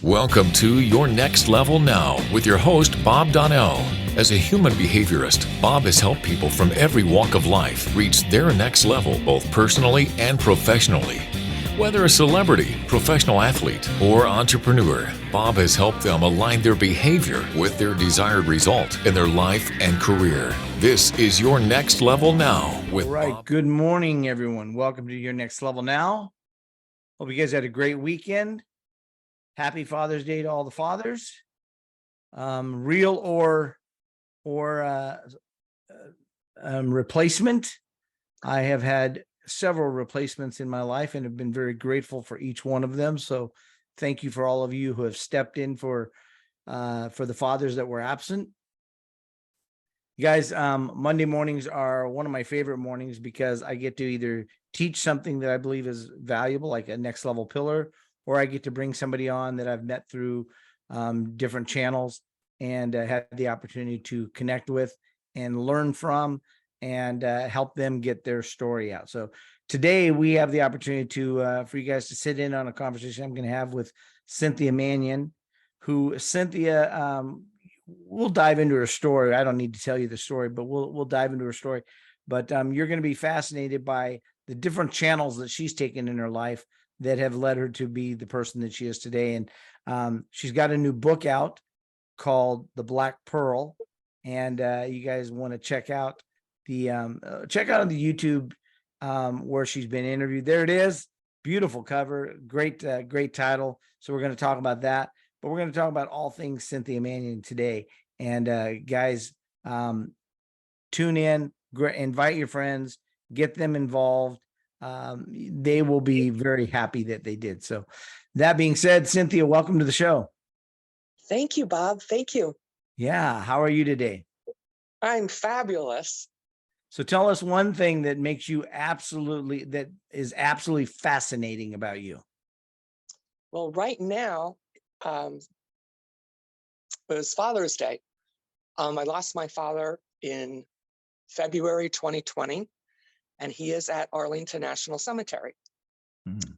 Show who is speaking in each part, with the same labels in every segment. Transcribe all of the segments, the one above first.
Speaker 1: Welcome to Your Next Level Now with your host, Bob Donnell. As a human behaviorist, Bob has helped people from every walk of life reach their next level, both personally and professionally. Whether a celebrity, professional athlete, or entrepreneur, Bob has helped them align their behavior with their desired result in their life and career. This is Your Next Level Now with
Speaker 2: All right.
Speaker 1: Bob.
Speaker 2: Good morning, everyone. Welcome to Your Next Level Now. Hope you guys had a great weekend. Happy Father's Day to all the fathers. Real or replacement. I have had several replacements in my life and have been very grateful for each one of them. So thank you for all of you who have stepped in for the fathers that were absent. You guys, Monday mornings are one of my favorite mornings because I get to either teach something that I believe is valuable, like a next level pillar, or I get to bring somebody on that I've met through different channels and had the opportunity to connect with and learn from and help them get their story out. So today we have the opportunity to for you guys to sit in on a conversation I'm going to have with Cynthia Manion, who Cynthia, we'll dive into her story. I don't need to tell you the story, but we'll dive into her story. But you're going to be fascinated by the different channels that she's taken in her life that have led her to be the person that she is today. And she's got a new book out called The Black Pearl. And you guys want to check out on the YouTube where she's been interviewed. There it is. Beautiful cover. Great title. So we're going to talk about that. But we're going to talk about all things Cynthia Manion today. And guys, tune in, invite your friends, get them involved. They will be very happy that they did. So that being said, Cynthia, welcome to the show.
Speaker 3: Thank you, Bob. Thank you.
Speaker 2: Yeah. How are you today?
Speaker 3: I'm fabulous.
Speaker 2: So tell us one thing that makes you that is absolutely fascinating about you.
Speaker 3: Well, right now, it was Father's Day. I lost my father in February 2020, and he is at Arlington National Cemetery.
Speaker 2: Mm-hmm.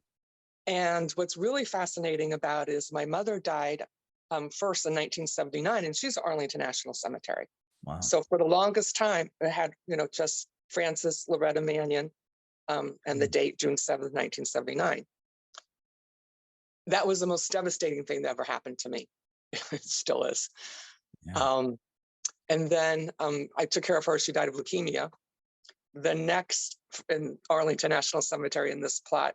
Speaker 3: And what's really fascinating about is my mother died first in 1979, and she's at Arlington National Cemetery.
Speaker 2: Wow.
Speaker 3: So for the longest time, it had, just Frances Loretta Manion, and the date, June 7th, 1979. That was the most devastating thing that ever happened to me. It still is.
Speaker 2: Yeah.
Speaker 3: And then I took care of her. She died of leukemia. The next in Arlington National Cemetery in this plot,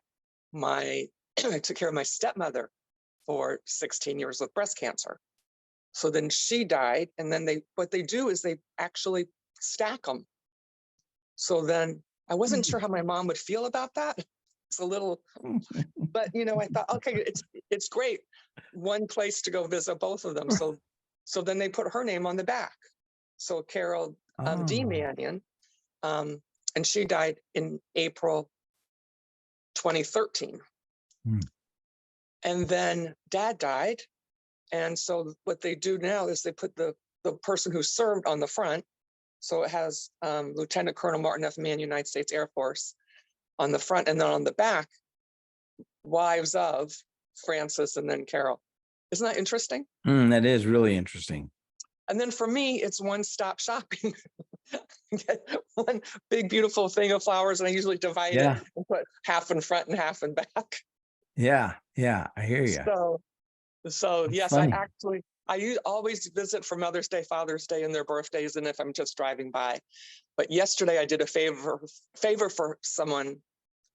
Speaker 3: I took care of my stepmother for 16 years with breast cancer. So then she died, and then what they do is they actually stack them. So then I wasn't sure how my mom would feel about that. It's a little, but I thought, okay, it's great. One place to go visit both of them. So then they put her name on the back. So Carol D. Manion, and she died in April 2013. And then Dad died. And so what they do now is they put the person who served on the front. So it has Lieutenant Colonel Martin F. Mann, United States Air Force, on the front, and then on the back, wives of Frances and then Carol. Isn't that interesting?
Speaker 2: That is really interesting.
Speaker 3: And then for me, it's one-stop shopping. Get one big, beautiful thing of flowers, and I usually divide it and put half in front and half in back.
Speaker 2: Yeah, I hear you.
Speaker 3: So yes,
Speaker 2: funny.
Speaker 3: I always visit for Mother's Day, Father's Day, and their birthdays, and if I'm just driving by. But yesterday I did a favor for someone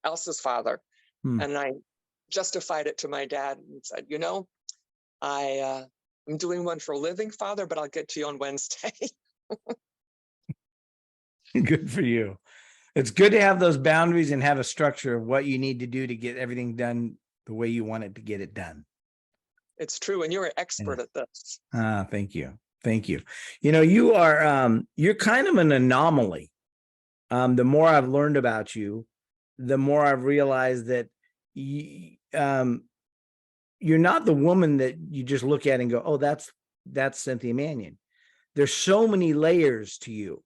Speaker 3: else's father, and I justified it to my dad and said, I'm doing one for a living father, but I'll get to you on Wednesday.
Speaker 2: Good for you. It's good to have those boundaries and have a structure of what you need to do to get everything done the way you want it to get it done.
Speaker 3: It's true. And you're an expert at this.
Speaker 2: Thank you. You are, you're kind of an anomaly. The more I've learned about you, the more I've realized that you're not the woman that you just look at and go, oh, that's Cynthia Manion. There's so many layers to you.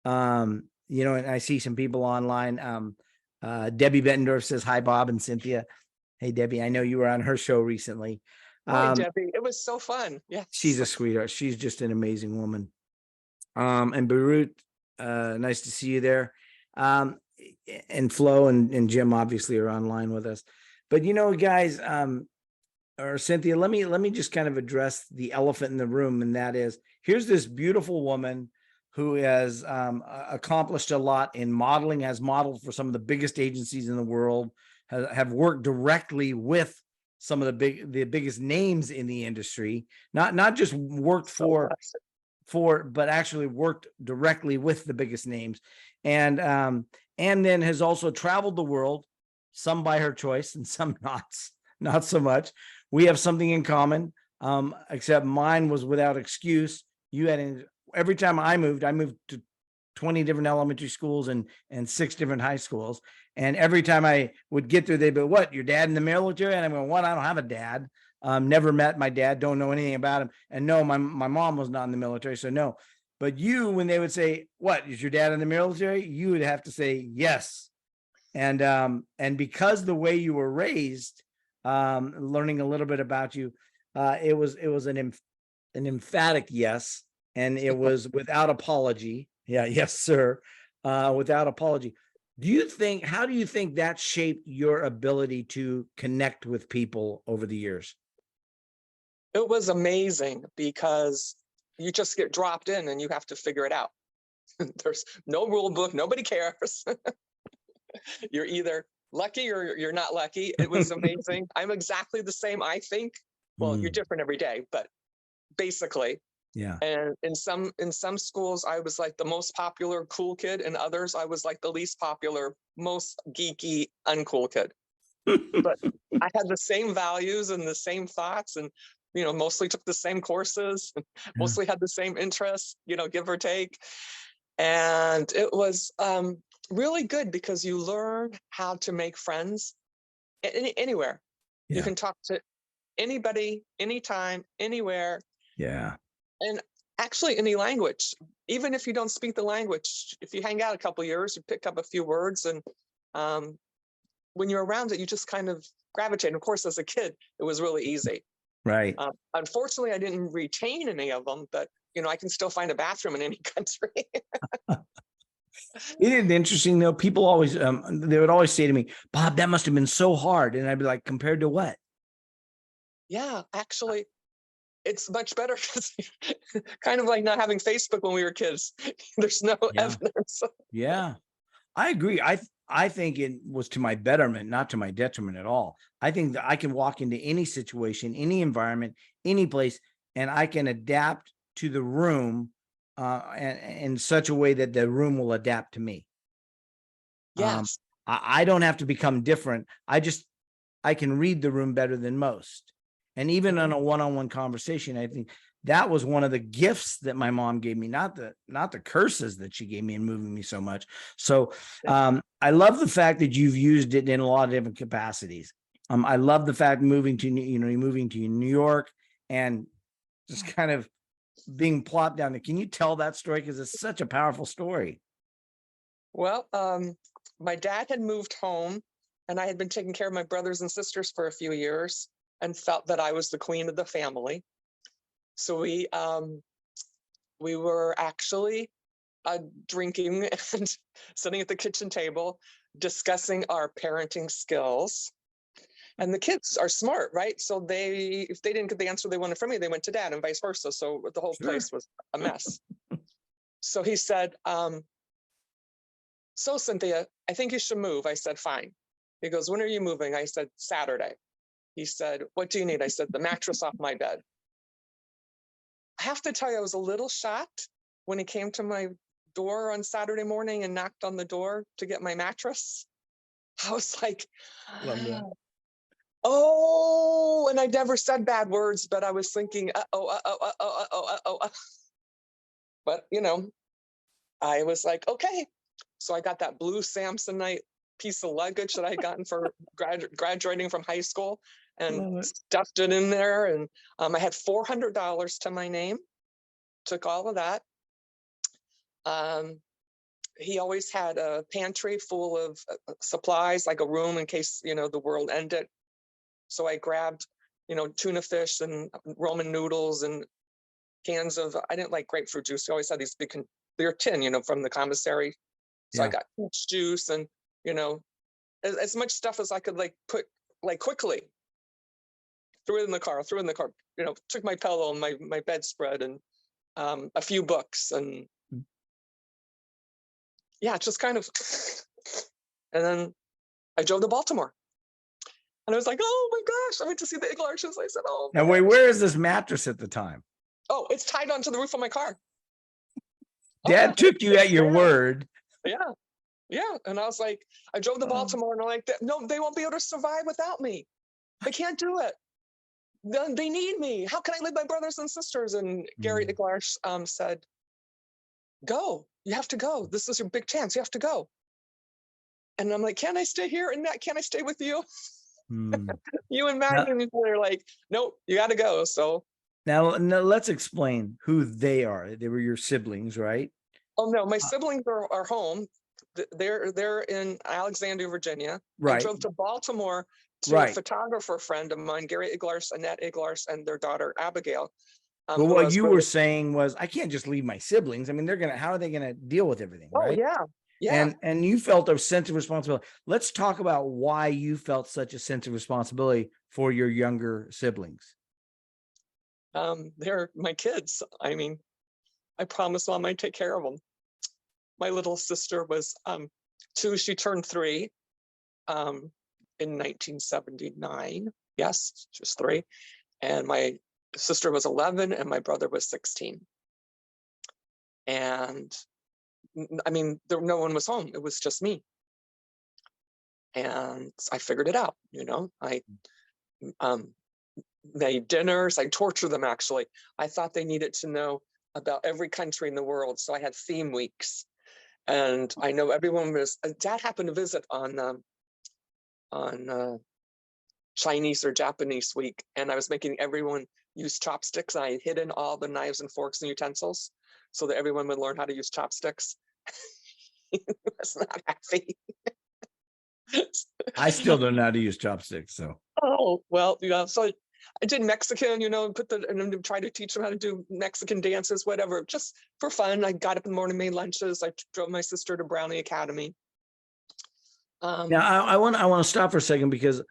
Speaker 2: And I see some people online. Debbie Bettendorf says, hi, Bob and Cynthia. Hey, Debbie, I know you were on her show recently.
Speaker 3: Hi, Debbie. It was so fun. Yes.
Speaker 2: She's a sweetheart. She's just an amazing woman. And Beirut, nice to see you there. And Flo and Jim obviously are online with us. But guys, or Cynthia, let me just kind of address the elephant in the room, and that is, here's this beautiful woman who has accomplished a lot in modeling, has modeled for some of the biggest agencies in the world, have worked directly with some of the biggest names in the industry, not just worked for, but actually worked directly with the biggest names, and then has also traveled the world, some by her choice and some not so much. We have something in common, except mine was without excuse. You had, every time I moved to 20 different elementary schools and 6 different high schools. And every time I would get there, they'd be, what, your dad in the military? And I'm going, what? I don't have a dad. Never met my dad, don't know anything about him. And no, my mom was not in the military, so no. But you, when they would say, what, is your dad in the military? You would have to say yes. And because the way you were raised, learning a little bit about you, it was an emphatic yes, and it was without apology. Yeah, yes, sir. Without apology. How do you think that shaped your ability to connect with people over the years?
Speaker 3: It was amazing because you just get dropped in and you have to figure it out. There's no rule book, nobody cares. You're either lucky or you're not lucky. It was amazing. I'm exactly the same, I think. Well, you're different every day, but basically.
Speaker 2: Yeah.
Speaker 3: And in some schools, I was like the most popular cool kid. In others, I was like the least popular, most geeky, uncool kid. But I had the same values and the same thoughts, and mostly took the same courses, mostly had the same interests, give or take. And it was really good because you learn how to make friends anywhere.
Speaker 2: Yeah.
Speaker 3: You can talk to anybody, anytime, anywhere.
Speaker 2: Yeah.
Speaker 3: And actually any language, even if you don't speak the language, if you hang out a couple of years, you pick up a few words, and when you're around it, you just kind of gravitate. And of course, as a kid, it was really easy.
Speaker 2: Right.
Speaker 3: Unfortunately, I didn't retain any of them, but I can still find a bathroom in any country.
Speaker 2: Isn't it interesting though? People always, they would always say to me, Bob, that must have been so hard. And I'd be like, compared to what?
Speaker 3: Yeah, actually, it's much better because kind of like not having Facebook when we were kids. There's no evidence.
Speaker 2: Yeah, I agree. I think it was to my betterment, not to my detriment at all. I think that I can walk into any situation, any environment, any place, and I can adapt to the room and in such a way that the room will adapt to me.
Speaker 3: Yes.
Speaker 2: I don't have to become different. I can read the room better than most. And even on a one-on-one conversation, I think that was one of the gifts that my mom gave me, not the curses that she gave me in moving me so much. So I love the fact that you've used it in a lot of different capacities. I love the fact moving to New York and just kind of being plopped down there. Can you tell that story? Because it's such a powerful story.
Speaker 3: Well, my dad had moved home, and I had been taking care of my brothers and sisters for a few years and felt that I was the queen of the family. So we were actually drinking and sitting at the kitchen table discussing our parenting skills. And the kids are smart, right? So if they didn't get the answer they wanted from me, they went to dad and vice versa. So the whole place was a mess. So he said, so Cynthia, I think you should move. I said, fine. He goes, when are you moving? I said, Saturday. He said, what do you need? I said, the mattress off my bed. I have to tell you, I was a little shocked when he came to my door on Saturday morning and knocked on the door to get my mattress. I was like, oh, and I never said bad words, but I was thinking, But, I was like, okay. So I got that blue Samsonite piece of luggage that I had gotten for graduating from high school and stuffed it in there. And I had $400 to my name, took all of that. He always had a pantry full of supplies, like a room in case, the world ended. So I grabbed tuna fish and Roman noodles and cans of, I didn't like grapefruit juice. We always had these big clear tin, from the commissary. So I
Speaker 2: Yeah.
Speaker 3: got peach juice and, as much stuff as I could put quickly. Threw it in the car, took my pillow and my bedspread and a few books and yeah, just kind of, and then I drove to Baltimore. And I was like, oh my gosh, I went to see the eagle arches. I said, oh.
Speaker 2: Now, wait, where is this mattress at the time?
Speaker 3: Oh, it's tied onto the roof of my car.
Speaker 2: Dad took you at your word.
Speaker 3: Yeah. Yeah. And I was like, I drove to Baltimore and I'm like, no, they won't be able to survive without me. They can't do it. They need me. How can I leave my brothers and sisters? And Gary Iglarsh said, go. You have to go. This is your big chance. You have to go. And I'm like, can I stay here? And can I stay with you? You and Maggie are like, nope, you got to go. So
Speaker 2: now let's explain who they are. They were your siblings, right?
Speaker 3: Oh no, my siblings are home. They're in Alexandria, Virginia.
Speaker 2: Right.
Speaker 3: I drove to Baltimore to a photographer friend of mine, Gary Iglarsh, Annette Iglarsh, and their daughter Abigail.
Speaker 2: But what you were saying was, I can't just leave my siblings. I mean, how are they going to deal with everything?
Speaker 3: Oh,
Speaker 2: right?
Speaker 3: yeah. Yeah.
Speaker 2: And you felt a sense of responsibility. Let's talk about why you felt such a sense of responsibility for your younger siblings.
Speaker 3: They're my kids. I mean, I promised Mom I'd take care of them. My little sister was 2. She turned 3 in 1979. Yes, she was 3. And my sister was 11 and my brother was 16. And I mean, no one was home. It was just me. And I figured it out, I made dinners. I tortured them, actually. I thought they needed to know about every country in the world. So I had theme weeks. And I know everyone was, Dad happened to visit on Chinese or Japanese week. And I was making everyone use chopsticks. I hid in all the knives and forks and utensils so that everyone would learn how to use chopsticks. He was not happy.
Speaker 2: I still don't know how to use chopsticks. So.
Speaker 3: Oh, well, so I did Mexican, and try to teach them how to do Mexican dances, whatever, just for fun. I got up in the morning, made lunches. I drove my sister to Brownie Academy.
Speaker 2: Now I want to stop for a second, because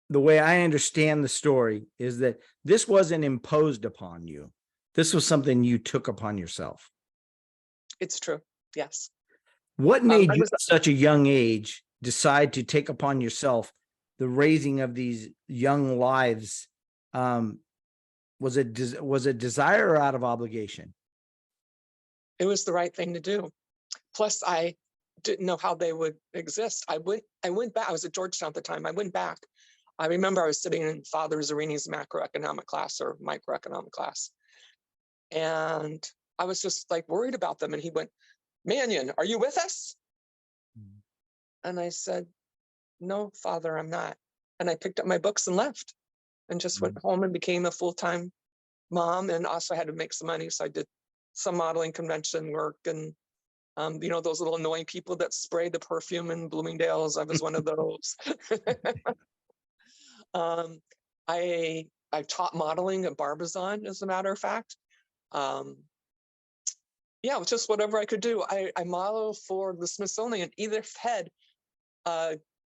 Speaker 2: the way I understand the story is that this wasn't imposed upon you. This was something you took upon yourself.
Speaker 3: It's true. Yes.
Speaker 2: What made you at such a young age decide to take upon yourself the raising of these young lives? Was it desire or out of obligation?
Speaker 3: It was the right thing to do. Plus, I didn't know how they would exist. I went back. I was at Georgetown at the time. I went back. I remember I was sitting in Father Zarini's macroeconomic class or microeconomic class. And I was just worried about them. And he went, Manion, are you with us? And I said, no, Father, I'm not. And I picked up my books and left and just went home and became a full-time mom. And also had to make some money. So I did some modeling convention work and, those little annoying people that spray the perfume in Bloomingdale's. I was one of those. I taught modeling at Barbizon, as a matter of fact. Yeah, it was just whatever I could do. I modeled for the Smithsonian. Edith Head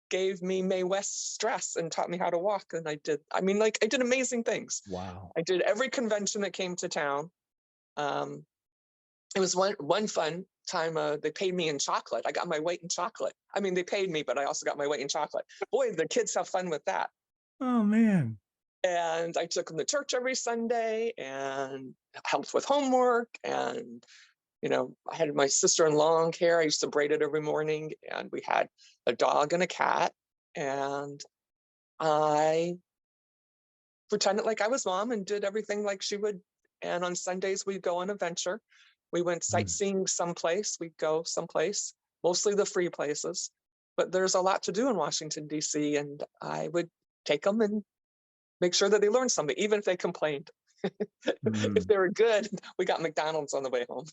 Speaker 3: gave me Mae West's dress and taught me how to walk. And I did amazing things.
Speaker 2: Wow.
Speaker 3: I did every convention that came to town. It was one fun time, they paid me in chocolate. I got my weight in chocolate. I mean, they paid me, but I also got my weight in chocolate. Boy, the kids have fun with that.
Speaker 2: Oh, man.
Speaker 3: And I took them to church every Sunday and helped with homework. And, I had my sister in long hair. I used to braid it every morning. And we had a dog and a cat. And I pretended like I was Mom and did everything like she would. And on Sundays, we'd go on a venture. We went sightseeing someplace. We'd go someplace, mostly the free places. But there's a lot to do in Washington, D.C. And I would take them and make sure that they learned something, even if they complained. If they were good, we got McDonald's on the way home.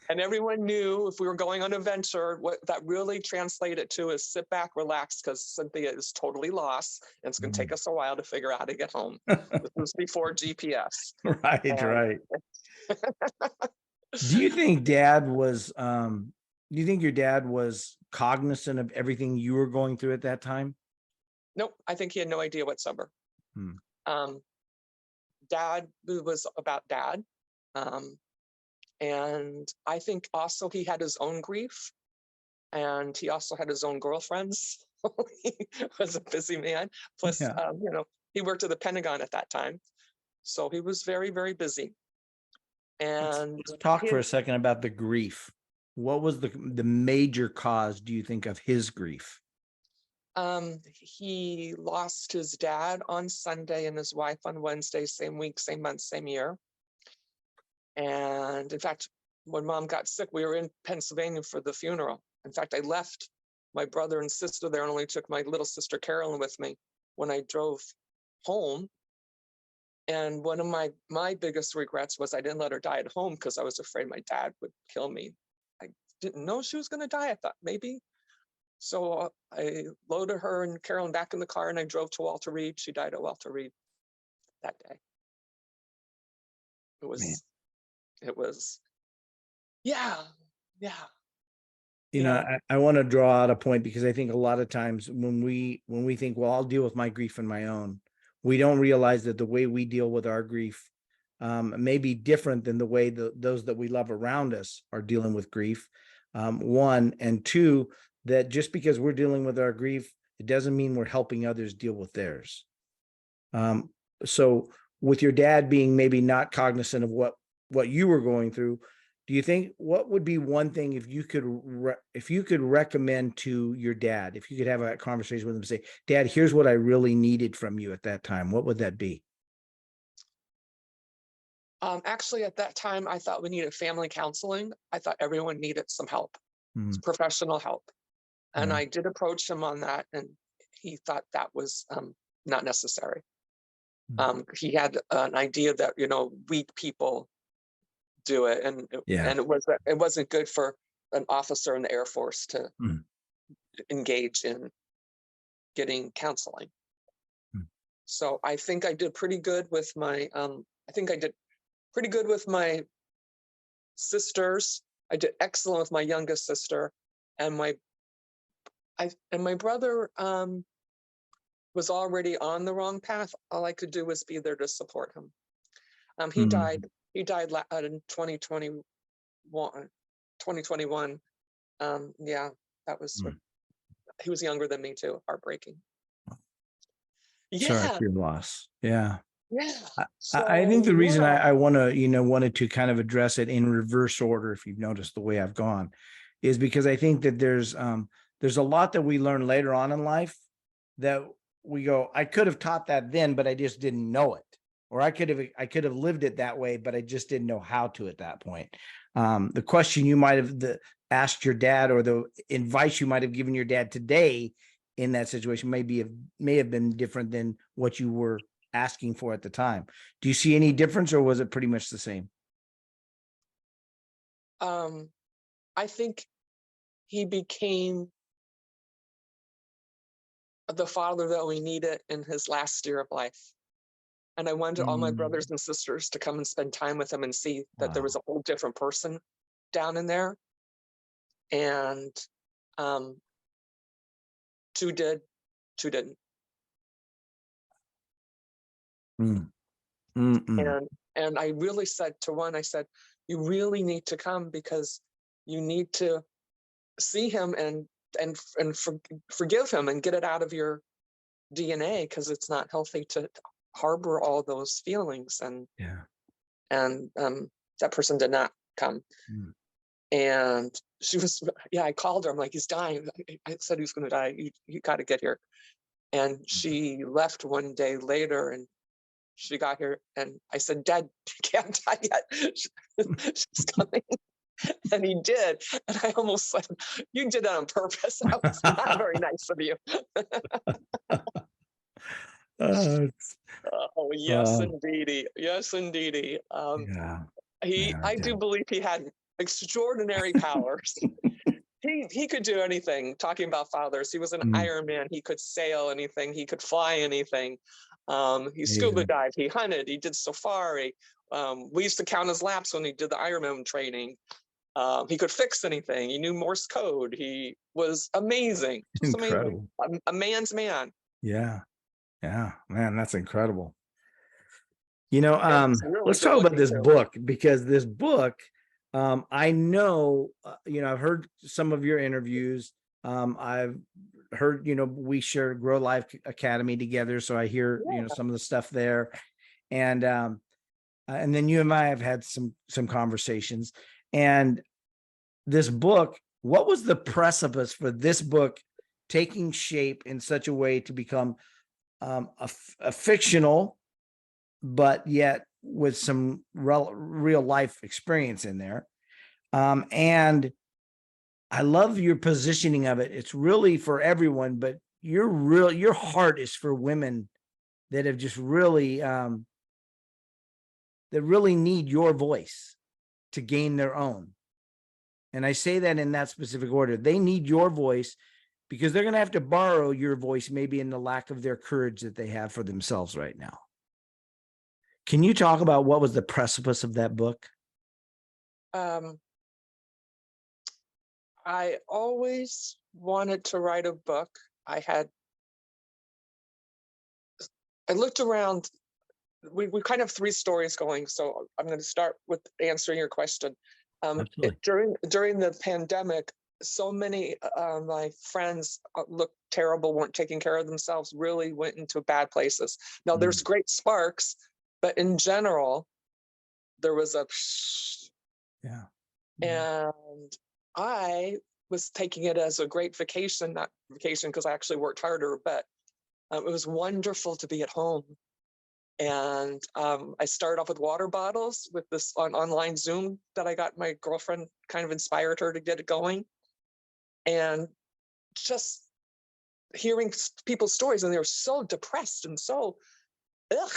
Speaker 3: And everyone knew if we were going on a venture, what that really translated to is sit back, relax, because Cynthia is totally lost, and it's going to take us a while to figure out how to get home. This was before GPS.
Speaker 2: Right,
Speaker 3: And
Speaker 2: right. Do you think Dad was, do you think your dad was cognizant of everything you were going through at that time?
Speaker 3: nope, I think he had no idea whatsoever.
Speaker 2: Hmm.
Speaker 3: Dad was about dad. And I think also he had his own grief, and he also had his own girlfriends. He was a busy man. Plus,
Speaker 2: Yeah.
Speaker 3: he worked at the Pentagon at that time. So he was very, very busy. And
Speaker 2: Let's talk for a second about the grief. What was the major cause, do you think, of his grief?
Speaker 3: he lost his dad on Sunday and his wife on Wednesday, same week, same month, same year. And in fact, when Mom got sick, we were in Pennsylvania for the funeral. In fact, I left my brother and sister there and only took my little sister Carolyn with me when I drove home. And one of my biggest regrets was I didn't let her die at home because I was afraid my dad would kill me. I didn't know she was going to die. I thought maybe. So I loaded her and Carolyn back in the car and I drove to Walter Reed. She died at Walter Reed that day. It was, yeah.
Speaker 2: I want to draw out a point because I think a lot of times when we think, well, I'll deal with my grief on my own, we don't realize that the way we deal with our grief may be different than the way those that we love around us are dealing with grief. One, and two, that just because we're dealing with our grief, it doesn't mean we're helping others deal with theirs. So with your dad being maybe not cognizant of what you were going through, do you think what would be one thing if you could recommend to your dad, if you could have a conversation with him and say, Dad, here's what I really needed from you at that time, what would that be?
Speaker 3: Actually, at that time, I thought we needed family counseling. I thought everyone needed some help, professional help. And I did approach him on that, and he thought that was not necessary. He had an idea that, weak people do it, and it wasn't good for an officer in the Air Force to engage in getting counseling. So I think I did pretty good with my sisters. I did excellent with my youngest sister, and my brother was already on the wrong path. All I could do was be there to support him. He died in 2021. Yeah, that was, he was younger than me too. Heartbreaking.
Speaker 2: Sorry for your loss. Yeah.
Speaker 3: So,
Speaker 2: I think the reason I wanted to kind of address it in reverse order, if you've noticed the way I've gone, is because I think that there's a lot that we learn later on in life that we go, I could have taught that then, but I just didn't know it. Or I could have lived it that way, but I just didn't know how to at that point. The question you might have asked your dad, or the advice you might have given your dad today in that situation may have been different than what you were asking for at the time. Do you see any difference, or was it pretty much the same?
Speaker 3: I think he became the father that we needed in his last year of life. And I wanted all my brothers and sisters to come and spend time with him and see that there was a whole different person down in there. And two did, two didn't. And I really said to one, I said, you really need to come because you need to see him and forgive him and get it out of your DNA, because it's not healthy to harbor all those feelings. And that person did not come. And she was, I called her. I'm like, he's dying. I said he was going to die. You got to get here. And she left one day later, and she got here, and I said, Dad, you can't die yet. She's coming. And he did. And I almost said, you did that on purpose. That was not very nice of you. Oh, yes, indeedy. Yes, indeedy. I do believe he had extraordinary powers. He could do anything. Talking about fathers, he was an Iron Man. He could sail anything. He could fly anything. He scuba dived. He hunted. He did safari. We used to count his laps when he did the Ironman training. He could fix anything. He knew Morse code. He was amazing. Just
Speaker 2: Incredible.
Speaker 3: amazing. A man's man.
Speaker 2: Yeah. Yeah, man, that's incredible. You know,
Speaker 3: Really
Speaker 2: let's talk about this book, because this book, I know, you know, I've heard some of your interviews. I've heard, you know, we share Grow Life Academy together. So I hear, you know, some of the stuff there. And then you and I have had some conversations. And this book, what was the precipice for this book taking shape in such a way to become a fictional, but yet with some real life experience in there? And I love your positioning of it. It's really for everyone, but your heart is for women that have just really, that really need your voice to gain their own. And I say that in that specific order. They need your voice because they're going to have to borrow your voice, maybe in the lack of their courage that they have for themselves right now. Can you talk about what was the precipice of that book?
Speaker 3: I always wanted to write a book. I looked around. We kind of have three stories going, so I'm going to start with answering your question. During the pandemic, so many my friends looked terrible, weren't taking care of themselves, really went into bad places. Now, there's great sparks, but in general, there was a and I was taking it as a great vacation, not vacation because I actually worked harder, but it was wonderful to be at home. And I started off with water bottles with this online Zoom that I got. My girlfriend kind of inspired her to get it going. And just hearing people's stories, and they were so depressed and so, ugh.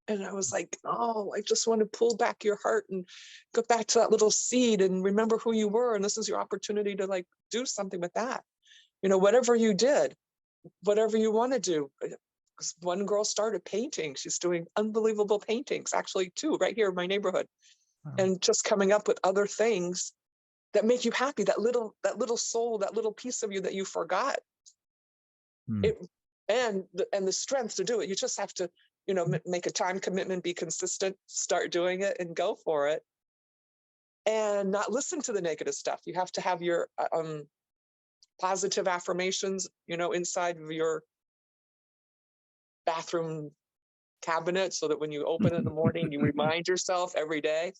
Speaker 3: And I was like, oh, I just want to pull back your heart and go back to that little seed and remember who you were. And this is your opportunity to like do something with that. You know, whatever you did, whatever you want to do. One girl started painting. She's doing unbelievable paintings, actually, too, right here in my neighborhood. And just coming up with other things that make you happy, that little soul, that little piece of you that you forgot. And the strength to do it. You just have to, you know, make a time commitment, be consistent, start doing it and go for it. And not listen to the negative stuff. You have to have your positive affirmations, you know, inside of your bathroom cabinet, so that when you open it in the morning, you remind yourself every day.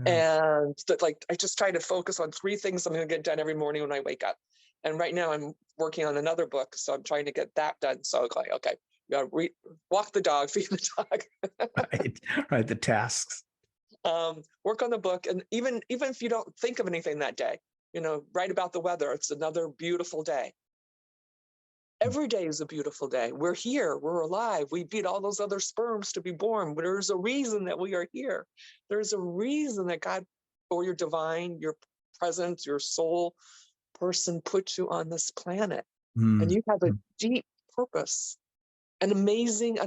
Speaker 3: And that, like, I just try to focus on three things I'm going to get done every morning when I wake up. And right now I'm working on another book, so I'm trying to get that done. So I'm like, okay, you gotta walk the dog, feed the dog.
Speaker 2: right, the tasks.
Speaker 3: Work on the book, and even if you don't think of anything that day, you know, write about the weather. It's another beautiful day. Every day is a beautiful day. We're here. We're alive. We beat all those other sperms to be born. There's a reason that we are here. There's a reason that God, or your divine, your presence, your soul person put you on this planet. And you have a deep purpose, an amazing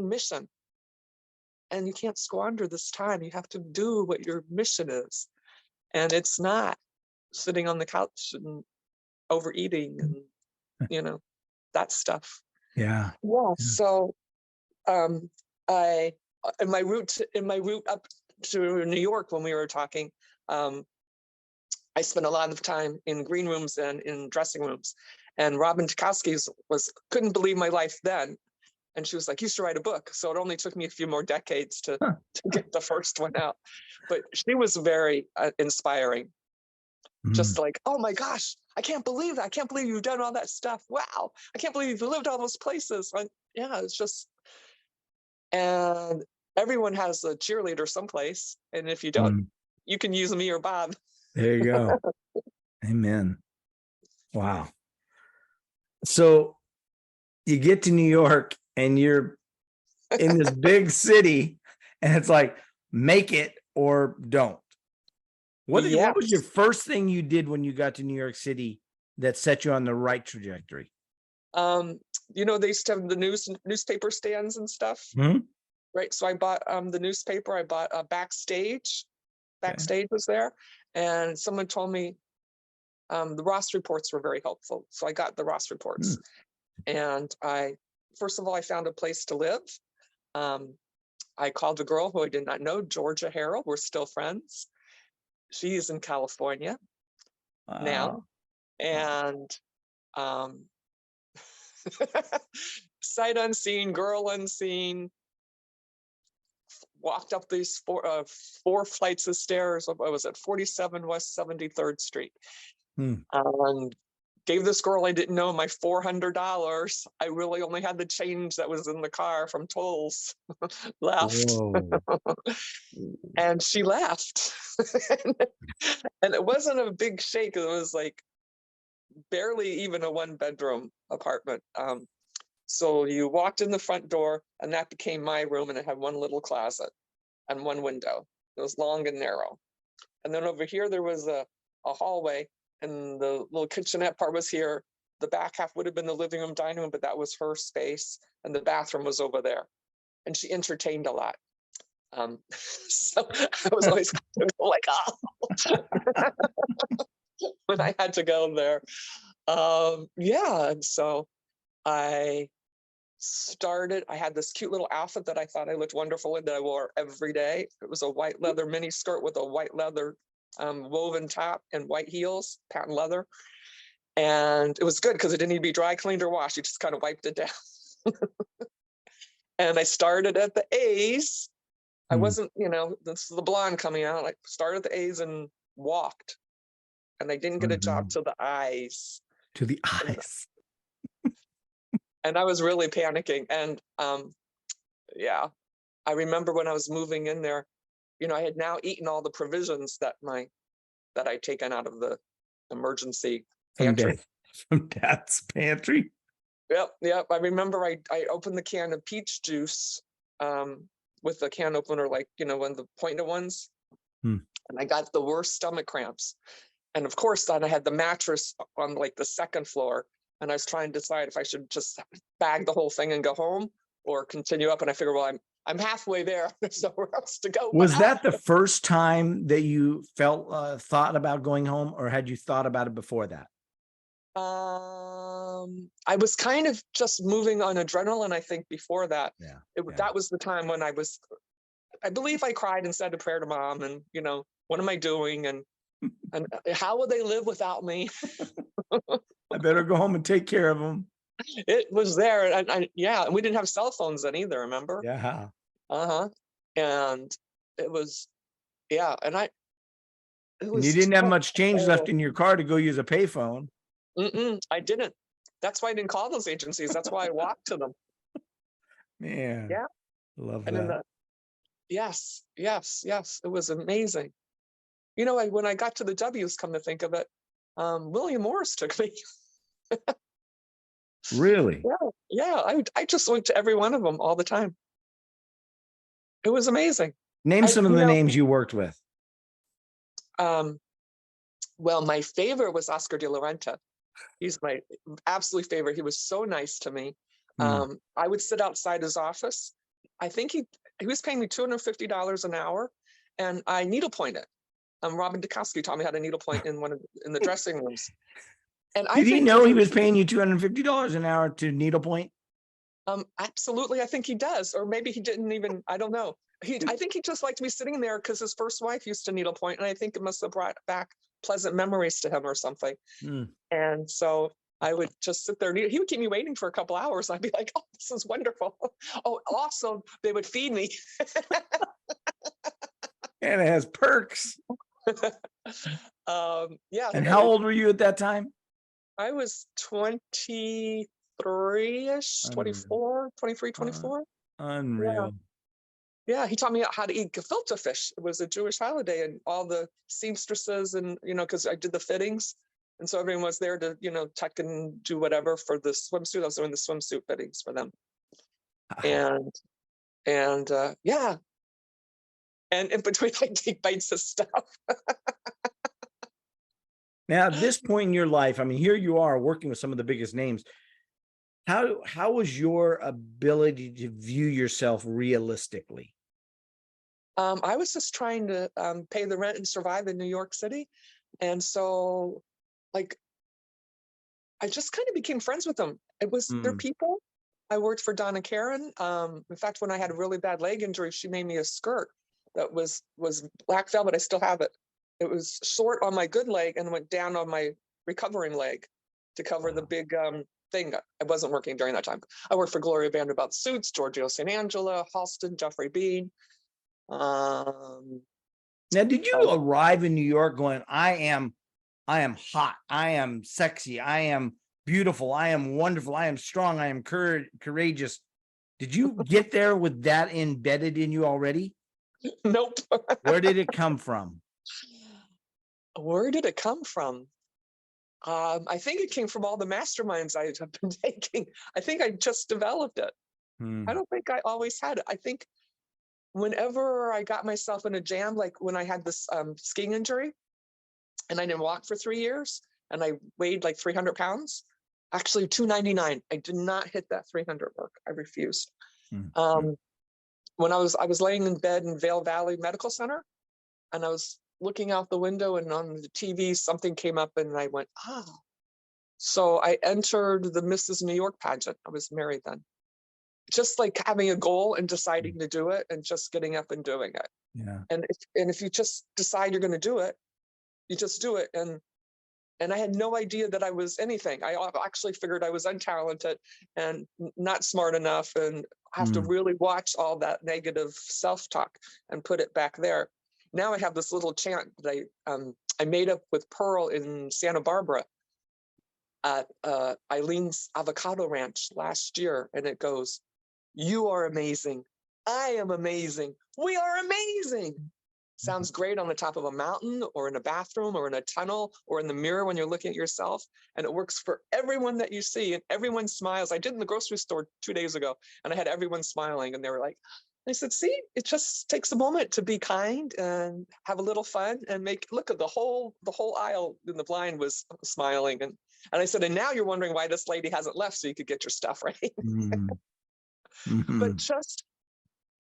Speaker 3: mission. And you can't squander this time. You have to do what your mission is. And it's not sitting on the couch and overeating and, you know, that stuff.
Speaker 2: Yeah.
Speaker 3: So I in my route up to New York, when we were talking, I spent a lot of time in green rooms and in dressing rooms. And Robin Tukowski's couldn't believe my life then. And she was like, you should write a book. So it only took me a few more decades to get the first one out. But she was very inspiring. Just like, oh my gosh, I can't believe that. I can't believe you've done all that stuff. Wow. I can't believe you've lived all those places. Like, yeah, it's just, and everyone has a cheerleader someplace. And if you don't, you can use me or Bob.
Speaker 2: There you go. Amen. Wow. So you get to New York and you're in this big city, and it's like, make it or don't. What was your
Speaker 3: Yes.
Speaker 2: first thing you did when you got to New York City that set you on the right trajectory?
Speaker 3: They used to have the newspaper stands and stuff,
Speaker 2: Hmm?
Speaker 3: right? So I bought the newspaper. I bought a Backstage.
Speaker 2: Okay.
Speaker 3: Backstage was there, and someone told me the Ross reports were very helpful. So I got the Ross reports, and first of all, I found a place to live. Um, I called a girl who I did not know, Georgia Harrell. We're still friends. She is in California now,
Speaker 2: Wow.
Speaker 3: and um, sight unseen, girl unseen, walked up these four flights of stairs. I was at 47 West 73rd Street.
Speaker 2: Hmm.
Speaker 3: Gave this girl I didn't know my $400. I really only had the change that was in the car from tolls left.
Speaker 2: Whoa.
Speaker 3: And she left. And it wasn't a big shake. It was like barely even a 1-bedroom apartment. So you walked in the front door, and that became my room, and it had one little closet and one window. It was long and narrow. And then over here, there was a hallway, and the little kitchenette part was here. The back half would have been the living room, dining room, but that was her space, and the bathroom was over there. And she entertained a lot. So I was always like, oh, when I had to go there. Yeah, and so I had this cute little outfit that I thought I looked wonderful in that I wore every day. It was a white leather mini skirt with a white leather woven top and white heels, patent leather. And it was good because it didn't need to be dry cleaned or washed. You just kind of wiped it down. And I started at the A's. I wasn't, this is the blonde coming out. I started at the A's and walked. And I didn't get a job till the I's.
Speaker 2: To the eyes.
Speaker 3: And I was really panicking. And yeah, I remember when I was moving in there, I had now eaten all the provisions that I'd taken out of the emergency pantry.
Speaker 2: From Dad's pantry.
Speaker 3: Yep. I remember I opened the can of peach juice with the can opener, like, one of the pointed ones. And I got the worst stomach cramps. And of course, then I had the mattress on like the second floor. And I was trying to decide if I should just bag the whole thing and go home or continue up. And I figured, well, I'm halfway there. There's nowhere else to go.
Speaker 2: Was that the first time that you thought about going home, or had you thought about it before that?
Speaker 3: I was kind of just moving on adrenaline, I think, before that.
Speaker 2: Yeah.
Speaker 3: That was the time when I believe I cried and said a prayer to Mom, and, what am I doing? And how will they live without me?
Speaker 2: I better go home and take care of them. It
Speaker 3: was there. And we didn't have cell phones then either, remember?
Speaker 2: Yeah.
Speaker 3: And it was, yeah. And
Speaker 2: you didn't have much change left in your car to go use a payphone.
Speaker 3: I didn't. That's why I didn't call those agencies. That's why I walked to them.
Speaker 2: Man.
Speaker 3: Yeah.
Speaker 2: Love
Speaker 3: and
Speaker 2: that.
Speaker 3: Yes. It was amazing. When I got to the W's, come to think of it, William Morris took me.
Speaker 2: Really?
Speaker 3: Yeah. I just went to every one of them all the time. It was amazing.
Speaker 2: Name some of the names you worked with.
Speaker 3: Well, my favorite was Oscar de la Renta. He's my absolute favorite. He was so nice to me. I would sit outside his office. I think he was paying me $250 an hour, and I needlepointed. Robin Dukowski taught me how to needlepoint in the dressing rooms. And
Speaker 2: did he know he was paying you $250 an hour to needlepoint?
Speaker 3: Absolutely, I think he does, or maybe he didn't even. I don't know. I think he just liked me sitting there because his first wife used to needlepoint, and I think it must have brought back pleasant memories to him or something. And so I would just sit there. He would keep me waiting for a couple hours. I'd be like, "Oh, this is wonderful." Oh, also, they would feed me.
Speaker 2: And it has perks.
Speaker 3: Yeah.
Speaker 2: And how old were you at that time?
Speaker 3: I was 23-ish, 24, 23, 24.
Speaker 2: Unreal.
Speaker 3: Yeah, he taught me how to eat gefilte fish. It was a Jewish holiday, and all the seamstresses and, because I did the fittings. And so everyone was there to, tuck and do whatever for the swimsuit. I was doing the swimsuit fittings for them. And yeah. And in between, I take bites of stuff.
Speaker 2: Now, at this point in your life, I mean, here you are working with some of the biggest names. How was your ability to view yourself realistically?
Speaker 3: I was just trying to pay the rent and survive in New York City. And so, like, I just kind of became friends with them. They're
Speaker 2: Mm.
Speaker 3: people. I worked for Donna Karen. In fact, when I had a really bad leg injury, she made me a skirt that was black velvet. I still have it. It was short on my good leg and went down on my recovering leg to cover the
Speaker 2: Wow.
Speaker 3: big thing. I wasn't working during that time. I worked for Gloria Vanderbilt Suits, Giorgio St. Angela, Halston, Jeffrey Bean. Um,
Speaker 2: Now, did you
Speaker 3: uh,
Speaker 2: arrive in New York going, I am hot, I am sexy, I am beautiful, I am wonderful, I am strong, I am courageous? Did you get there with that embedded in you already?
Speaker 3: nope.
Speaker 2: Where did it come from?
Speaker 3: Where did it come from? I think it came from all the masterminds I have been taking. I think I just developed it. I
Speaker 2: Hmm.
Speaker 3: don't think I always had it. I think whenever I got myself in a jam, like when I had this skiing injury and I didn't walk for 3 years and I weighed like 300 pounds, actually 299. I did not hit that 300 mark. I refused.
Speaker 2: Hmm.
Speaker 3: Um, when I was laying in bed in Vail Valley Medical Center and I was looking out the window and on the TV, something came up and I went, ah. So I entered the Mrs. New York pageant. I was married then. Just like having a goal and deciding to do it and just getting up and doing it.
Speaker 2: Yeah.
Speaker 3: And if you just decide you're going to do it, you just do it. And I had no idea that I was anything. I actually figured I was untalented and not smart enough and have to
Speaker 2: Mm.
Speaker 3: really watch all that negative self-talk and put it back there. Now I have this little chant that I made up with Pearl in Santa Barbara at Eileen's Avocado Ranch last year, and it goes, "You are amazing. I am amazing. We are amazing." Sounds great on the top of a mountain or in a bathroom or in a tunnel or in the mirror when you're looking at yourself. And it works for everyone that you see and everyone smiles. I did in the grocery store 2 days ago and I had everyone smiling and they were like, I said, see, it just takes a moment to be kind and have a little fun and look at the whole aisle in the blind was smiling. And I said, and now you're wondering why this lady hasn't left so you could get your stuff right.
Speaker 2: Mm.
Speaker 3: But
Speaker 2: Mhm.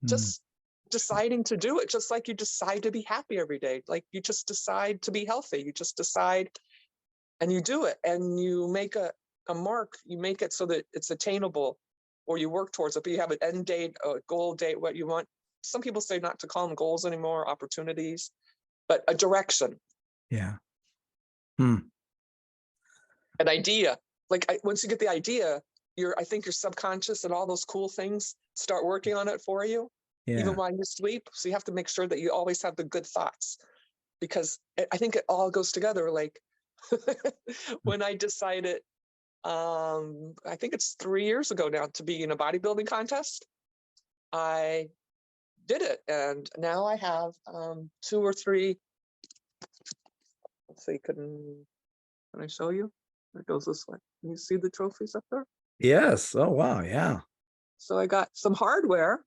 Speaker 3: just deciding to do it, just like you decide to be happy every day. Like you just decide to be healthy. You just decide and you do it and you make a mark, you make it so that it's attainable or you work towards it, but you have an end date, a goal date, what you want. Some people say not to call them goals anymore, opportunities, but a direction,
Speaker 2: Yeah. Hmm.
Speaker 3: an idea. Once you get the idea, I think your subconscious and all those cool things start working on it for you, even
Speaker 2: Yeah.
Speaker 3: while you sleep. So you have to make sure that you always have the good thoughts because I think it all goes together. Like when I decided, I think it's 3 years ago now, to be in a bodybuilding contest, I did it. And now I have 2 or 3. Let's see, can I show you? It goes this way. Can you see the trophies up there?
Speaker 2: Yes. Oh, wow. Yeah.
Speaker 3: So I got some hardware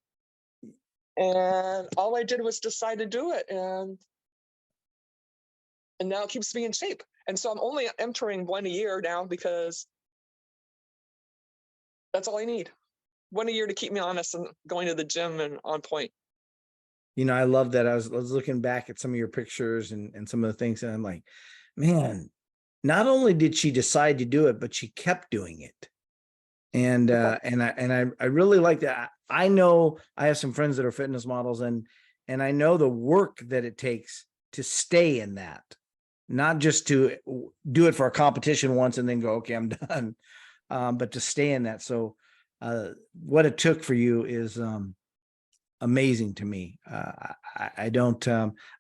Speaker 3: and all I did was decide to do it. And now it keeps me in shape. And so I'm only entering one a year now because that's all I need. One a year to keep me honest and going to the gym and on point.
Speaker 2: I love that. I was looking back at some of your pictures and some of the things, and I'm like, man, not only did she decide to do it, but she kept doing it. And I really like that. I know I have some friends that are fitness models, and I know the work that it takes to stay in that, not just to do it for a competition once and then go, okay, I'm done, but to stay in that. So what it took for you is amazing to me. I don't,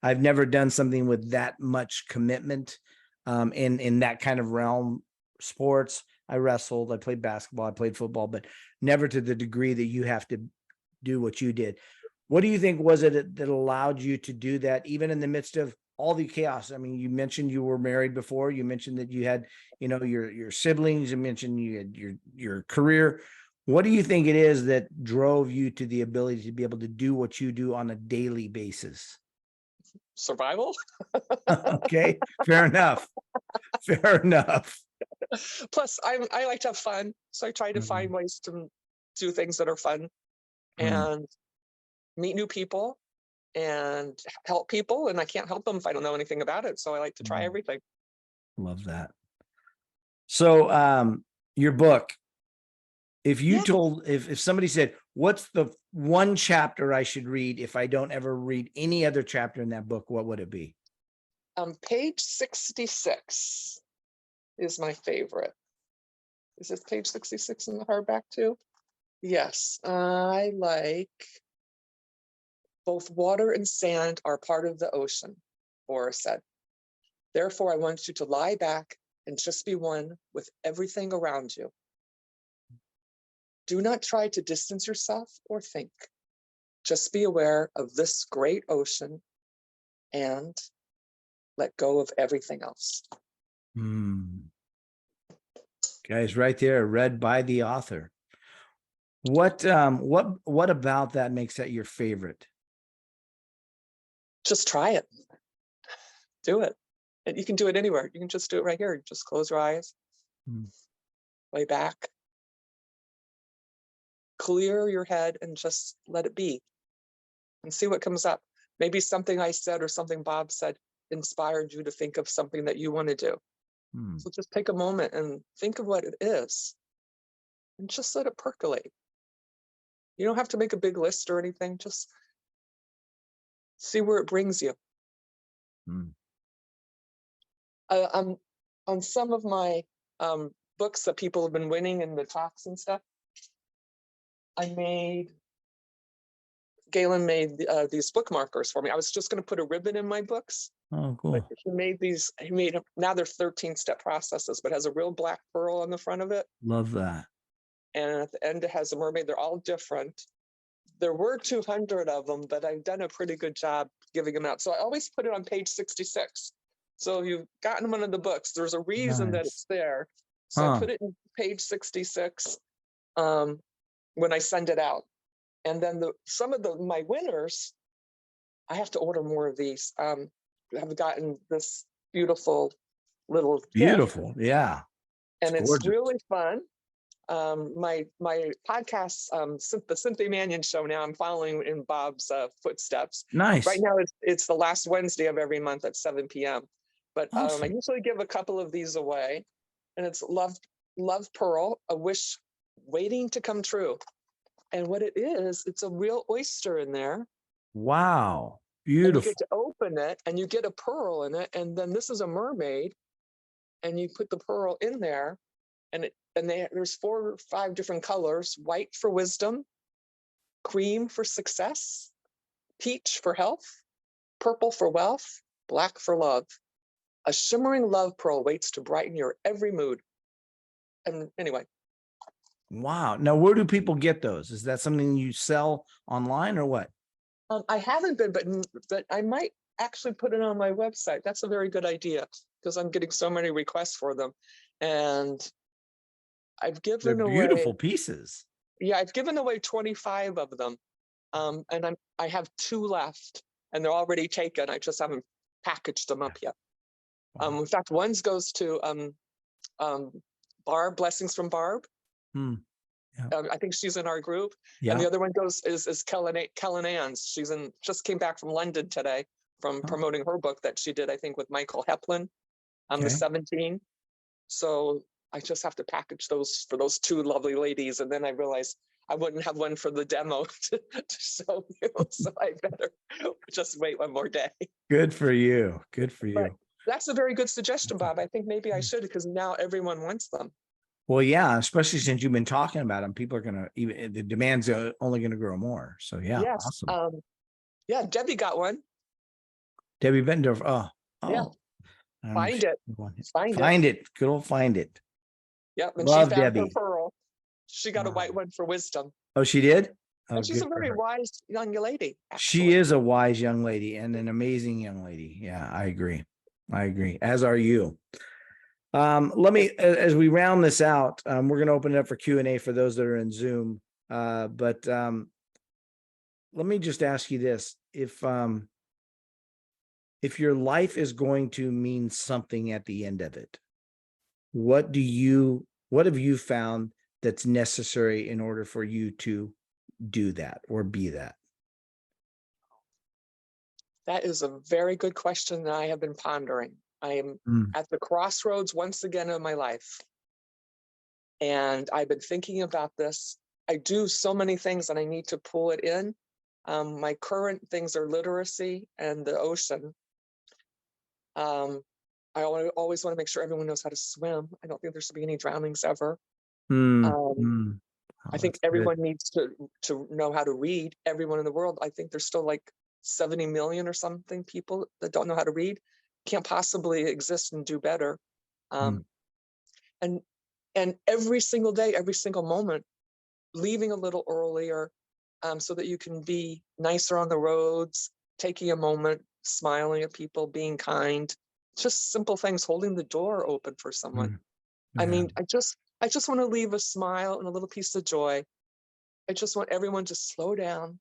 Speaker 2: I've never done something with that much commitment in that kind of realm. Sports, I wrestled, I played basketball, I played football, but never to the degree that you have to do what you did. What do you think was it that allowed you to do that, even in the midst of all the chaos? I mean, you mentioned you were married before. You mentioned that you had, your siblings. You mentioned you had your career. What do you think it is that drove you to the ability to be able to do what you do on a daily basis?
Speaker 3: Survival.
Speaker 2: Okay, fair enough. Fair enough.
Speaker 3: Plus, I like to have fun, so I try to find ways to do things that are fun and meet new people and help people. And I can't help them if I don't know anything about it. So I like to try everything.
Speaker 2: Love that. So, your book, if you
Speaker 3: Yeah.
Speaker 2: told, if somebody said, what's the one chapter I should read if I don't ever read any other chapter in that book, what would it be?
Speaker 3: Page 66 is my favorite. Is this page 66 in the hardback too? Yes, I like both water and sand are part of the ocean, Boris said. Therefore, I want you to lie back and just be one with everything around you. Do not try to distance yourself or think. Just be aware of this great ocean and let go of everything else.
Speaker 2: Guys, right there, read by the author. What about that makes that your favorite?
Speaker 3: Just try it. Do it. And you can do it anywhere. You can just do it right here. Just close your eyes, lay back, clear your head, and just let it be and see what comes up. Maybe something I said or something Bob said inspired you to think of something that you want to do. So just take a moment and think of what it is and just let it percolate. You don't have to make a big list or anything. Just see where it brings you. On some of my books that people have been winning in the talks and stuff, Galen made these bookmarkers for me. I was just going to put a ribbon in my books.
Speaker 2: Oh, cool.
Speaker 3: But he made these, now they're 13-step processes, but has a real black pearl on the front of it.
Speaker 2: Love that.
Speaker 3: And at the end, it has a mermaid. They're all different. There were 200 of them, but I've done a pretty good job giving them out. So I always put it on page 66. So if you've gotten one of the books, there's a reason that it's there. So I put it in page 66 when I send it out. And then some of my winners, I have to order more of these. Have gotten this beautiful little gift.
Speaker 2: Yeah.
Speaker 3: And it's
Speaker 2: gorgeous.
Speaker 3: really fun. My podcast, the Cynthia Manion Show. Now I'm following in Bob's footsteps.
Speaker 2: Nice.
Speaker 3: Right now it's the last Wednesday of every month at 7 p.m. But
Speaker 2: Awesome.
Speaker 3: I usually give a couple of these away, and it's Love Pearl, a wish waiting to come true. And what it is, it's a real oyster in there.
Speaker 2: Wow.
Speaker 3: And you
Speaker 2: Beautiful.
Speaker 3: get to open it, and you get a pearl in it, and then this is a mermaid, and you put the pearl in there, and there's 4 or 5 different colors: white for wisdom, cream for success, peach for health, purple for wealth, black for love. A shimmering love pearl waits to brighten your every mood. And anyway.
Speaker 2: Wow. Now, where do people get those? Is that something you sell online or what?
Speaker 3: I haven't been, but I might actually put it on my website. That's a very good idea, because I'm getting so many requests for them. And I've given
Speaker 2: They're
Speaker 3: away
Speaker 2: beautiful pieces.
Speaker 3: Yeah, I've given away 25 of them. And I have 2 left, and they're already taken. I just haven't packaged them up yet. In fact, one goes to Barb, Blessings from Barb. I think she's in our group. And the other one is Kellen Ann's. Just came back from London today from promoting her book that she did, I think, with Michael Heplin on the 17. So I just have to package those for those 2 lovely ladies. And then I realized I wouldn't have one for the demo to show you. So I better just wait one more day.
Speaker 2: Good for you. Good for you.
Speaker 3: But that's a very good suggestion, Bob. I think maybe I should, because now everyone wants them.
Speaker 2: Well, yeah, especially since you've been talking about them, people are going to, the demand's only going to grow more. So yeah,
Speaker 3: yes.
Speaker 2: awesome.
Speaker 3: Yeah, Debbie got one.
Speaker 2: Debbie Bendorf. Oh,
Speaker 3: yeah. Find it.
Speaker 2: Find it. Good old find it.
Speaker 3: Yep. And
Speaker 2: Love
Speaker 3: she found
Speaker 2: Debbie.
Speaker 3: her pearl. She got a white one for wisdom.
Speaker 2: Oh, she did? Oh,
Speaker 3: and she's a very wise young lady. Actually.
Speaker 2: She is a wise young lady and an amazing young lady. Yeah, I agree. As are you. Let me, as we round this out, we're going to open it up for Q&A for those that are in Zoom. But let me just ask you this. If your life is going to mean something at the end of it, what have you found that's necessary in order for you to do that or be that?
Speaker 3: That is a very good question that I have been pondering. I am
Speaker 2: Mm,
Speaker 3: at the crossroads once again in my life. And I've been thinking about this. I do so many things and I need to pull it in. My current things are literacy and the ocean. I always want to make sure everyone knows how to swim. I don't think there should be any drownings ever.
Speaker 2: mm,
Speaker 3: Um,
Speaker 2: mm.
Speaker 3: I
Speaker 2: Oh,
Speaker 3: think
Speaker 2: that's good.
Speaker 3: everyone needs to know how to read. Everyone in the world. I think there's still like 70 million or something people that don't know how to read. Can't possibly exist and do better.
Speaker 2: Mm,
Speaker 3: Um, and and every single day, every single moment, leaving a little earlier, so that you can be nicer on the roads, taking a moment, smiling at people, being kind, just simple things, holding the door open for someone.
Speaker 2: mm.
Speaker 3: I
Speaker 2: Yeah.
Speaker 3: mean, I just want to leave a smile and a little piece of joy. I just want everyone to slow down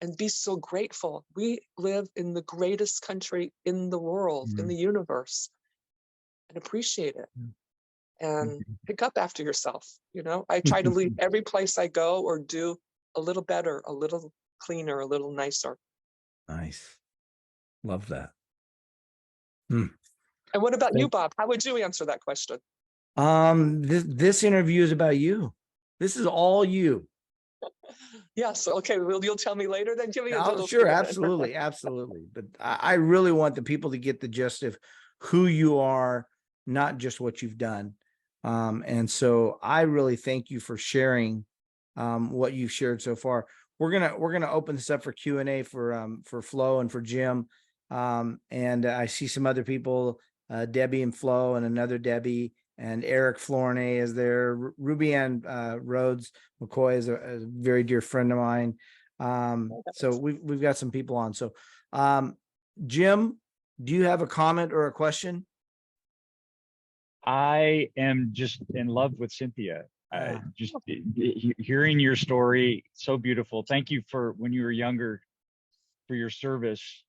Speaker 3: and be so grateful. We live in the greatest country in the world, in
Speaker 2: Mm,
Speaker 3: the universe, and appreciate it
Speaker 2: mm,
Speaker 3: and pick up after yourself. I try to leave
Speaker 2: mm.
Speaker 3: every place I go or do a little better, a little cleaner, a little nicer.
Speaker 2: Nice. Love that. Mm.
Speaker 3: And what about you,
Speaker 2: Thank
Speaker 3: Bob? How would you answer that question?
Speaker 2: this interview is about you. This is all you.
Speaker 3: Yes. Okay. Well, you'll tell me later then. Give me a
Speaker 2: Oh,
Speaker 3: little
Speaker 2: sure,
Speaker 3: feel then.
Speaker 2: absolutely, absolutely. But I really want the people to get the gist of who you are, not just what you've done. And so I really thank you for sharing what you've shared so far. We're gonna open this up for Q&A for Flo and for Jim. And I see some other people, Debbie and Flo, and another Debbie, and Eric Flornay is there. Ruby Ann Rhodes McCoy is a very dear friend of mine. So we've got some people on. So Jim, do you have a comment or a question?
Speaker 4: I am just in love with Cynthia.
Speaker 2: Yeah.
Speaker 4: Just hearing your story, so beautiful. Thank you for when you were younger, for your service.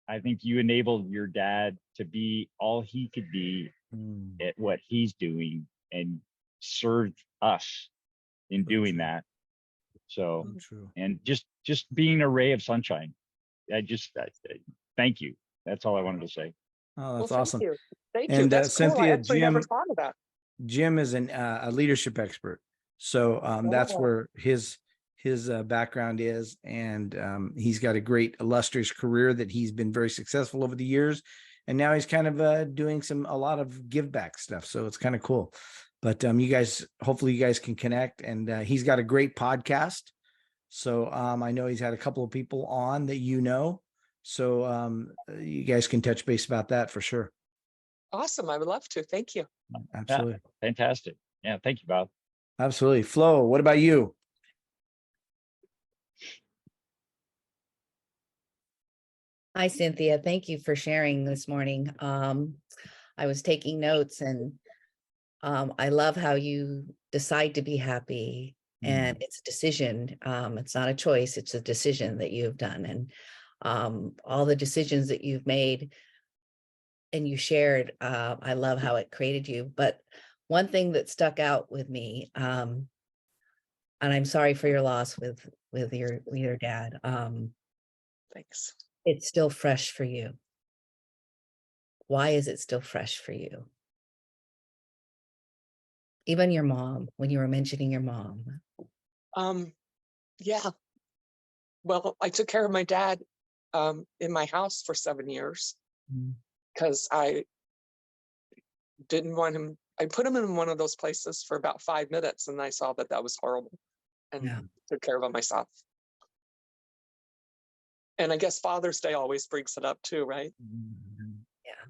Speaker 4: I think you enabled your dad to be all he could be
Speaker 2: Mm,
Speaker 4: at what he's doing and served us in
Speaker 2: so
Speaker 4: doing
Speaker 2: true.
Speaker 4: that. So,
Speaker 2: So true.
Speaker 4: and just being a ray of sunshine. Thank you. That's all I wanted to say.
Speaker 2: Oh,
Speaker 3: Well,
Speaker 2: that's
Speaker 3: thank
Speaker 2: awesome.
Speaker 3: you. Thank you.
Speaker 2: And
Speaker 3: That's cool. I
Speaker 2: Cynthia,
Speaker 3: actually never thought of that.
Speaker 2: Jim is a leadership expert. So that's
Speaker 3: Oh,
Speaker 2: where his background is, and he's got a great illustrious career that he's been very successful over the years, and now he's kind of doing a lot of give back stuff. So it's kind of cool. But hopefully you guys can connect, and he's got a great podcast. So I know he's had a couple of people on that so you guys can touch base about that for sure.
Speaker 3: awesome. I would love to. Thank you.
Speaker 4: Yeah,
Speaker 2: Absolutely.
Speaker 4: fantastic. Yeah, thank you, Bob.
Speaker 2: Absolutely. Flo, what about you?
Speaker 5: Hi, Cynthia. Thank you for sharing this morning. I was taking notes, and I love how you decide to be happy, and it's a decision. It's not a choice, it's a decision that you've done. And all the decisions that you've made and you shared, I love how it created you. But one thing that stuck out with me, and I'm sorry for your loss with your dad,
Speaker 3: Thanks.
Speaker 5: it's still fresh for you. Why is it still fresh for you? Even your mom, when you were mentioning your mom.
Speaker 3: Um, yeah. Well, I took care of my dad in my house for 7 years
Speaker 5: Mm.
Speaker 3: because I didn't want him. I put him in one of those places for about 5 minutes, and I saw that that was horrible, and
Speaker 5: Yeah.
Speaker 3: took care of him myself. And I guess Father's Day always brings it up too, right?
Speaker 5: Yeah.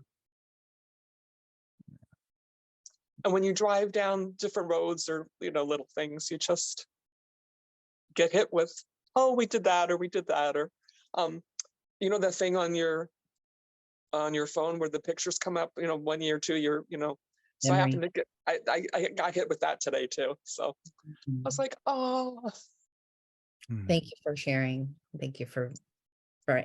Speaker 3: And when you drive down different roads or little things, you just get hit with, oh, we did that, or we did that, or that thing on your phone where the pictures come up, 1 year, 2 year. So I
Speaker 5: Memory.
Speaker 3: happened to get, I got hit with that today too. So I was like, oh,
Speaker 5: Thank you for sharing. Thank you for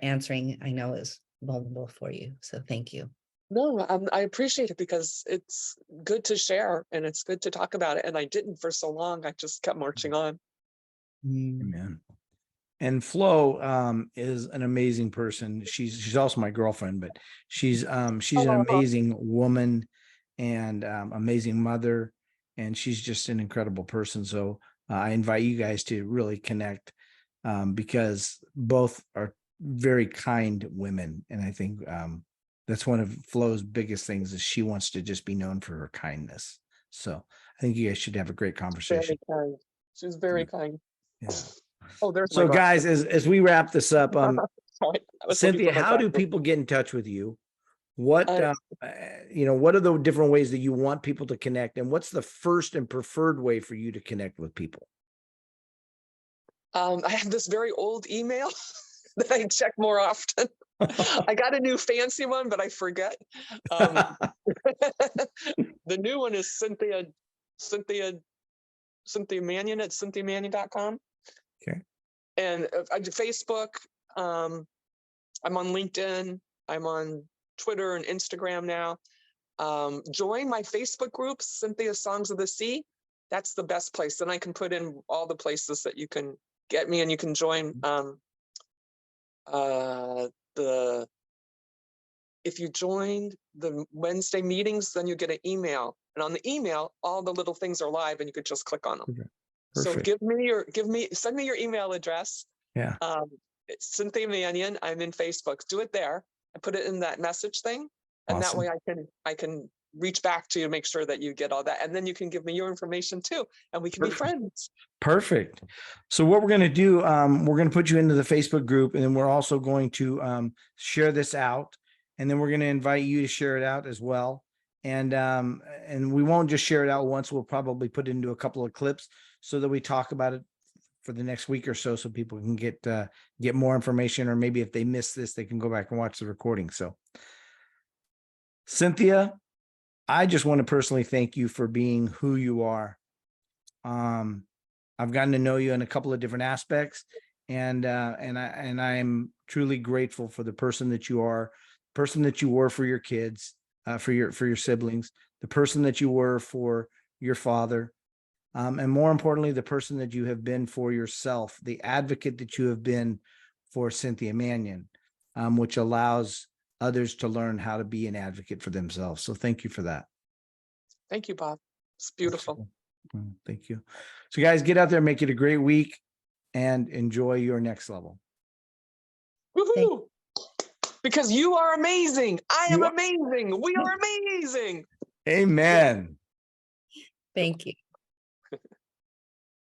Speaker 5: answering. I know it's vulnerable for you. So thank you.
Speaker 3: No, I appreciate it because it's good to share and it's good to talk about it. And I didn't for so long. I just kept marching on.
Speaker 2: Amen. And Flo is an amazing person. She's also my girlfriend, but she's an
Speaker 3: Oh,
Speaker 2: amazing woman and amazing mother, and she's just an incredible person. So I invite you guys to really connect because both are very kind women, and I think that's one of Flo's biggest things is she wants to just be known for her kindness. So I think you guys should have a great conversation.
Speaker 3: very kind. She was very kind.
Speaker 2: Yeah.
Speaker 3: Oh, there's my
Speaker 2: So guys,
Speaker 3: glasses.
Speaker 2: as we wrap this up,
Speaker 3: Sorry, I was looking
Speaker 2: Cynthia,
Speaker 3: for my
Speaker 2: how do
Speaker 3: glasses.
Speaker 2: people get in touch with you? What
Speaker 3: Uh,
Speaker 2: what are the different ways that you want people to connect, and what's the first and preferred way for you to connect with people?
Speaker 3: I have this very old email that I check more often. I got a new fancy one, but I forget. The new one is Cynthia Manion at cynthiamanion.com.
Speaker 2: Okay.
Speaker 3: And I do Facebook. I'm on LinkedIn. I'm on Twitter and Instagram now. Join my Facebook group, Cynthia Songs of the Sea. That's the best place. Then I can put in all the places that you can get me, and you can join if you joined the Wednesday meetings, then you get an email. And on the email, all the little things are live and you could just click on them.
Speaker 2: Okay.
Speaker 3: So
Speaker 2: Perfect.
Speaker 3: send me your email address.
Speaker 2: Yeah.
Speaker 3: It's Cynthia Manion. I'm in Facebook. Do it there. I put it in that message thing. And
Speaker 2: Awesome.
Speaker 3: that way I can reach back to you to make sure that you get all that. And then you can give me your information too. And we can be friends.
Speaker 2: Perfect. So what we're going to do, we're going to put you into the Facebook group, and then we're also going to share this out, and then we're going to invite you to share it out as well. And we won't just share it out once. We'll probably put it into a couple of clips so that we talk about it for the next week or so people can get more information, or maybe if they miss this, they can go back and watch the recording. So Cynthia, I just want to personally thank you for being who you are. I've gotten to know you in a couple of different aspects, and I'm truly grateful for the person that you are, person that you were for your kids, for your siblings, the person that you were for your father, and more importantly, the person that you have been for yourself, the advocate that you have been for Cynthia Manion, which allows others to learn how to be an advocate for themselves. So thank you for that.
Speaker 3: Thank you, Bob. It's beautiful.
Speaker 2: Thank you. So guys, get out there, make it a great week, and enjoy your next level.
Speaker 3: Woohoo! Because you are amazing. I am
Speaker 2: You are-
Speaker 3: amazing. We are amazing.
Speaker 2: Amen.
Speaker 5: Thank you.